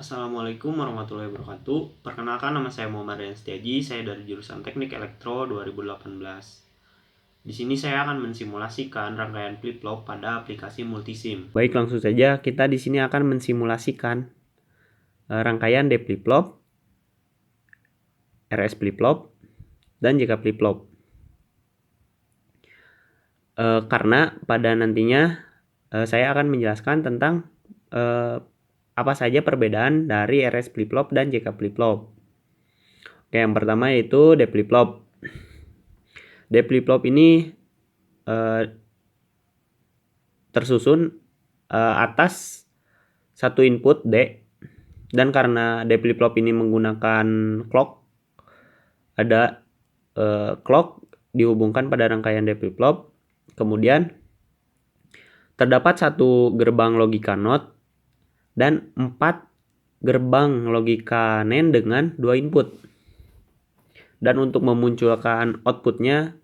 Assalamualaikum warahmatullahi wabarakatuh. Perkenalkan, nama saya Muhammad Rian Setiaji. Saya dari jurusan Teknik Elektro 2018. Di sini saya akan mensimulasikan rangkaian flip-flop pada aplikasi multisim. Baik, langsung saja kita di sini akan mensimulasikan rangkaian D flip-flop, RS flip-flop, dan JK flip-flop. Karena pada nantinya saya akan menjelaskan tentang apa saja perbedaan dari RS flip-flop dan JK flip-flop. Oke, yang pertama yaitu D flip-flop. D flip-flop ini tersusun atas satu input D, dan karena D flip-flop ini menggunakan clock, ada clock dihubungkan pada rangkaian D flip-flop. Kemudian terdapat satu gerbang logika NOT dan 4 gerbang logika NAND dengan 2 input. Dan untuk memunculkan outputnya,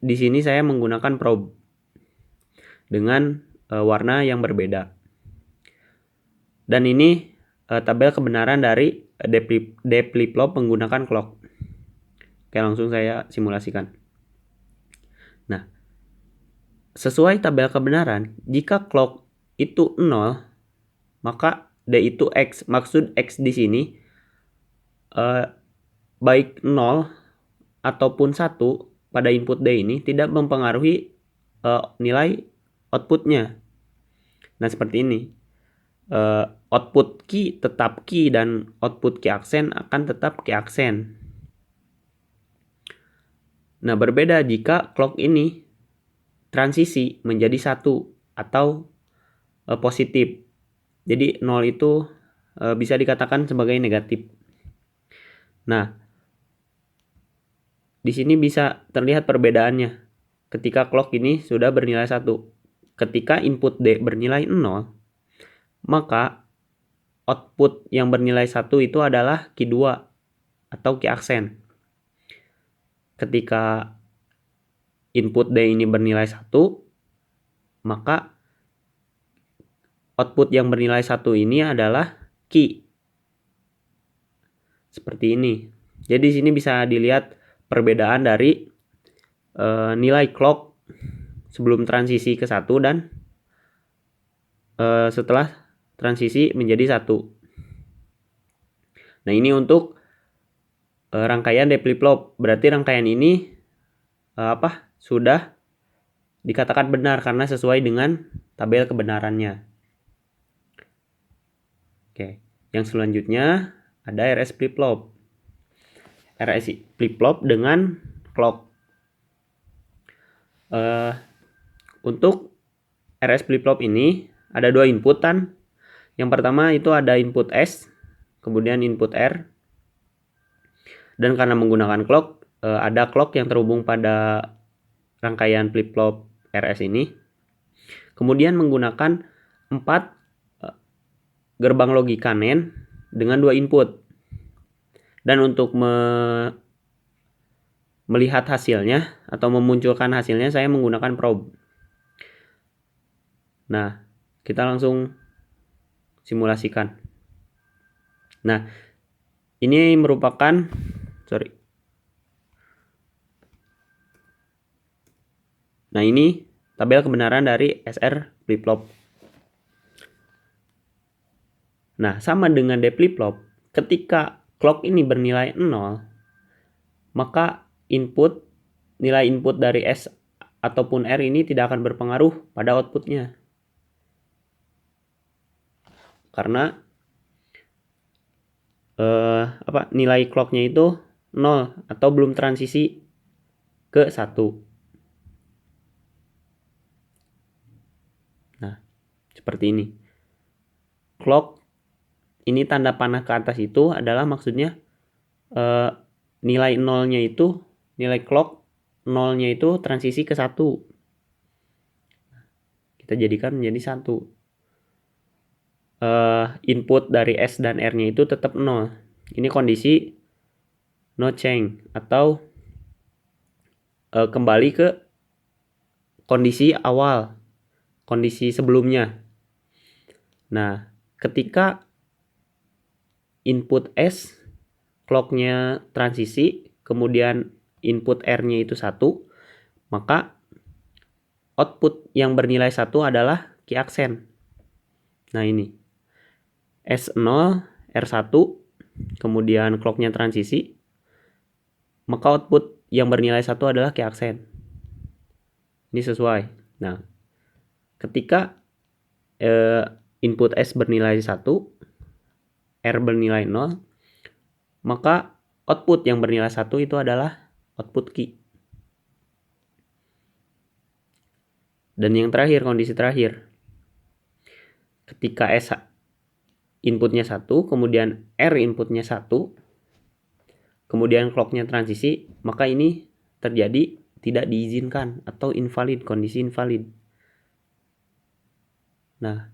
di sini saya menggunakan probe dengan warna yang berbeda. Dan ini tabel kebenaran dari D flip-flop menggunakan clock. Oke, langsung saya simulasikan. Nah, sesuai tabel kebenaran, jika clock itu 0, maka D itu X. Maksud X di sini baik 0 ataupun 1 pada input D ini tidak mempengaruhi nilai outputnya. Nah, seperti ini. Output key tetap key dan output key aksen akan tetap key aksen. Nah, berbeda jika clock ini transisi menjadi 1 atau positif. Jadi 0 itu bisa dikatakan sebagai negatif. Nah, di sini bisa terlihat perbedaannya ketika clock ini sudah bernilai 1. Ketika input D bernilai 0, maka output yang bernilai 1 itu adalah key 2 atau key aksen. Ketika input D ini bernilai 1, maka output yang bernilai 1 ini adalah key. Seperti ini. Jadi di sini bisa dilihat perbedaan dari nilai clock sebelum transisi ke 1 dan setelah transisi menjadi 1. Nah, ini untuk rangkaian D flip-flop. Berarti rangkaian ini sudah dikatakan benar karena sesuai dengan tabel kebenarannya. Oke, yang selanjutnya ada RS flip-flop. RS flip-flop dengan clock. Untuk RS flip-flop ini ada 2 inputan. Yang pertama itu ada input S, kemudian input R. Dan karena menggunakan clock, ada clock yang terhubung pada rangkaian flip-flop RS ini. Kemudian menggunakan 4 gerbang logika NAND dengan 2 input. Dan untuk melihat hasilnya atau memunculkan hasilnya, saya menggunakan probe. Nah, kita langsung simulasikan. Nah, ini merupakan Nah, ini tabel kebenaran dari SR flip-flop. Nah, sama dengan D flip-flop, ketika clock ini bernilai 0, maka nilai input dari S ataupun R ini tidak akan berpengaruh pada outputnya. Karena nilai clocknya itu 0 atau belum transisi ke 1. Nah, seperti ini. Clock ini tanda panah ke atas itu adalah maksudnya nilai nolnya itu, nilai clock nolnya itu transisi ke 1. Kita jadikan menjadi 1. Input dari S dan R-nya itu tetap 0. Ini kondisi no change atau kembali ke kondisi awal, kondisi sebelumnya. Nah, ketika input S, clocknya transisi, kemudian input R-nya itu 1, maka output yang bernilai 1 adalah key accent. Nah ini S0, R1, kemudian clocknya transisi, maka output yang bernilai 1 adalah key accent. Ini sesuai. Nah, ketika input S bernilai 1, R bernilai 0, maka output yang bernilai 1 itu adalah output key. Dan yang terakhir, kondisi terakhir, ketika S inputnya 1, kemudian R inputnya 1, kemudian clocknya transisi, maka ini terjadi tidak diizinkan atau invalid, kondisi invalid. Nah,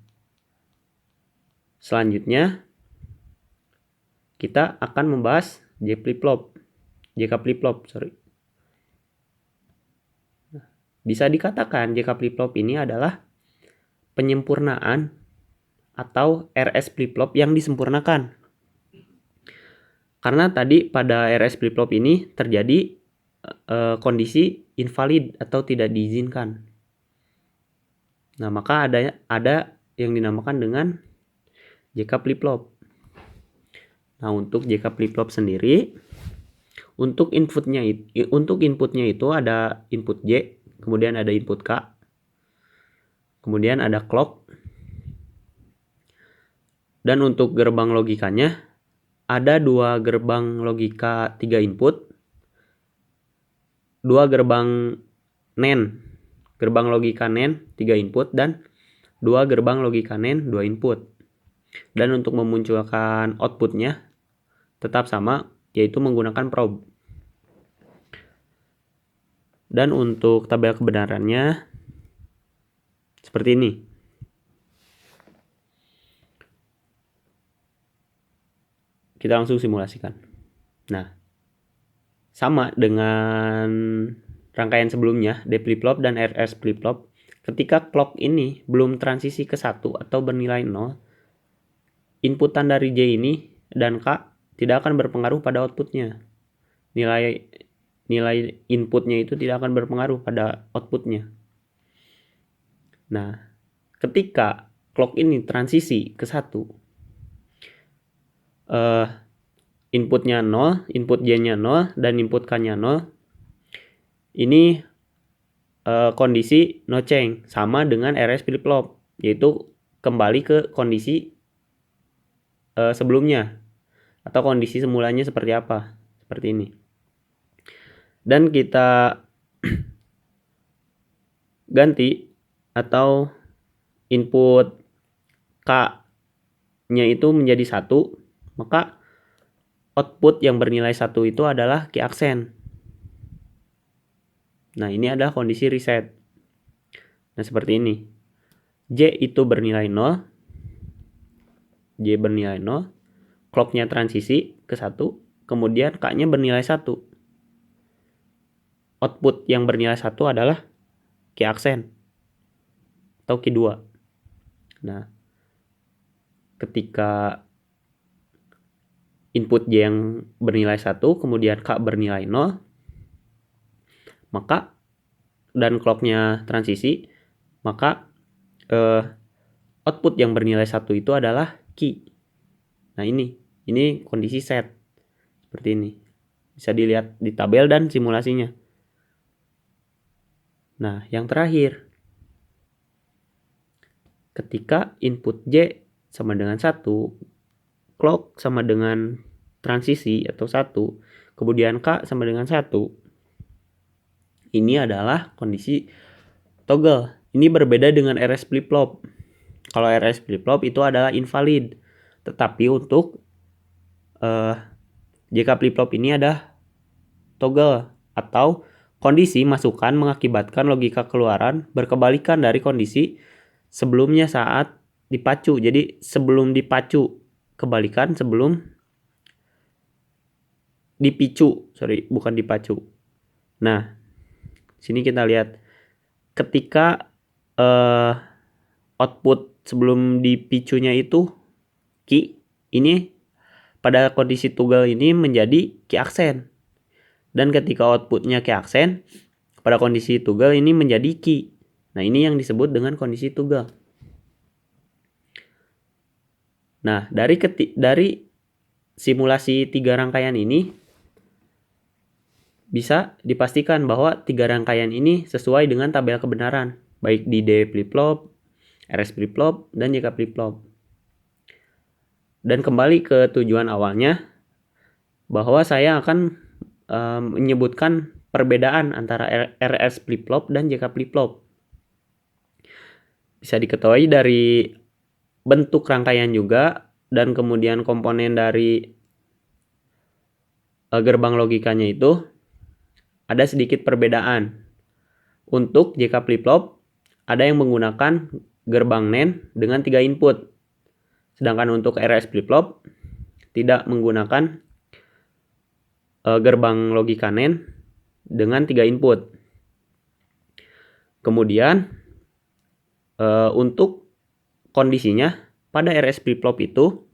selanjutnya kita akan membahas JK flip-flop. Bisa dikatakan JK flip-flop ini adalah penyempurnaan atau RS flip-flop yang disempurnakan. Karena tadi pada RS flip-flop ini terjadi kondisi invalid atau tidak diizinkan. Nah, maka ada yang dinamakan dengan JK flip-flop. Nah, untuk JK flip-flop sendiri, untuk inputnya itu ada input J, kemudian ada input K, kemudian ada clock, dan untuk gerbang logikanya ada 2 gerbang logika 3 input, 2 gerbang NAND, gerbang logika NAND 3 input, dan 2 gerbang logika NAND 2 input. Dan untuk memunculkan outputnya tetap sama, yaitu menggunakan probe. Dan untuk tabel kebenarannya seperti ini. Kita langsung simulasikan. Nah, sama dengan rangkaian sebelumnya, D flip-flop dan RS flip-flop, ketika clock ini belum transisi ke 1 atau bernilai 0, inputan dari J ini dan K tidak akan berpengaruh pada outputnya. Nilai inputnya itu tidak akan berpengaruh pada outputnya. Nah, ketika clock ini transisi ke 1, inputnya 0, input J-nya 0, dan input K-nya 0, ini kondisi no change, sama dengan RS flip-flop, yaitu kembali ke kondisi sebelumnya atau kondisi semulanya seperti apa, seperti ini. Dan kita ganti atau input K-nya itu menjadi 1, maka output yang bernilai 1 itu adalah key accent. Nah, ini adalah kondisi reset. Nah, seperti ini. J itu bernilai 0. J bernilai 0. Clocknya transisi ke 1. Kemudian K-nya bernilai 1. Output yang bernilai 1 adalah key accent atau key 2. Nah, ketika input J yang bernilai 1, kemudian K bernilai 0, maka dan clocknya transisi, maka output yang bernilai 1 itu adalah key. Nah, ini kondisi set. Seperti ini. Bisa dilihat di tabel dan simulasinya. Nah, yang terakhir, ketika input J sama dengan 1, clock sama dengan transisi atau 1, kemudian K sama dengan 1, ini adalah kondisi toggle. Ini berbeda dengan RS flip-flop. Kalau RS flip-flop itu adalah invalid. Tetapi untuk JK flip-flop ini ada toggle atau kondisi masukan mengakibatkan logika keluaran berkebalikan dari kondisi sebelumnya saat dipacu. Jadi sebelum dipacu, kebalikan sebelum dipicu. Bukan dipacu. Nah, sini kita lihat ketika output sebelum dipicunya itu key, ini pada kondisi toggle ini menjadi key accent. Dan ketika outputnya key accent, pada kondisi toggle ini menjadi key. Nah, ini yang disebut dengan kondisi toggle. Nah, dari simulasi 3 rangkaian ini bisa dipastikan bahwa 3 rangkaian ini sesuai dengan tabel kebenaran, baik di D flip-flop, RS flip-flop, dan JK flip-flop. Dan kembali ke tujuan awalnya, bahwa saya akan menyebutkan perbedaan antara RS flip-flop dan JK flip-flop. Bisa diketahui dari bentuk rangkaian juga, dan kemudian komponen dari gerbang logikanya itu ada sedikit perbedaan. Untuk JK flip-flop, ada yang menggunakan gerbang NAND dengan 3 input. Sedangkan untuk RS flip-flop tidak menggunakan gerbang logika NAND dengan 3 input. Kemudian untuk kondisinya pada RS flip-flop itu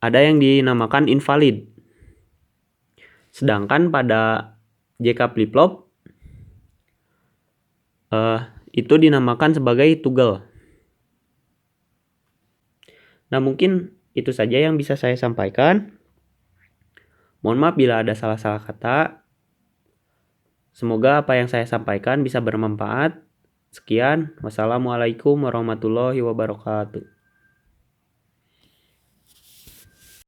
ada yang dinamakan invalid. Sedangkan pada JK flip-flop itu dinamakan sebagai toggle. Nah, mungkin itu saja yang bisa saya sampaikan. Mohon maaf bila ada salah-salah kata. Semoga apa yang saya sampaikan bisa bermanfaat. Sekian, wassalamualaikum warahmatullahi wabarakatuh.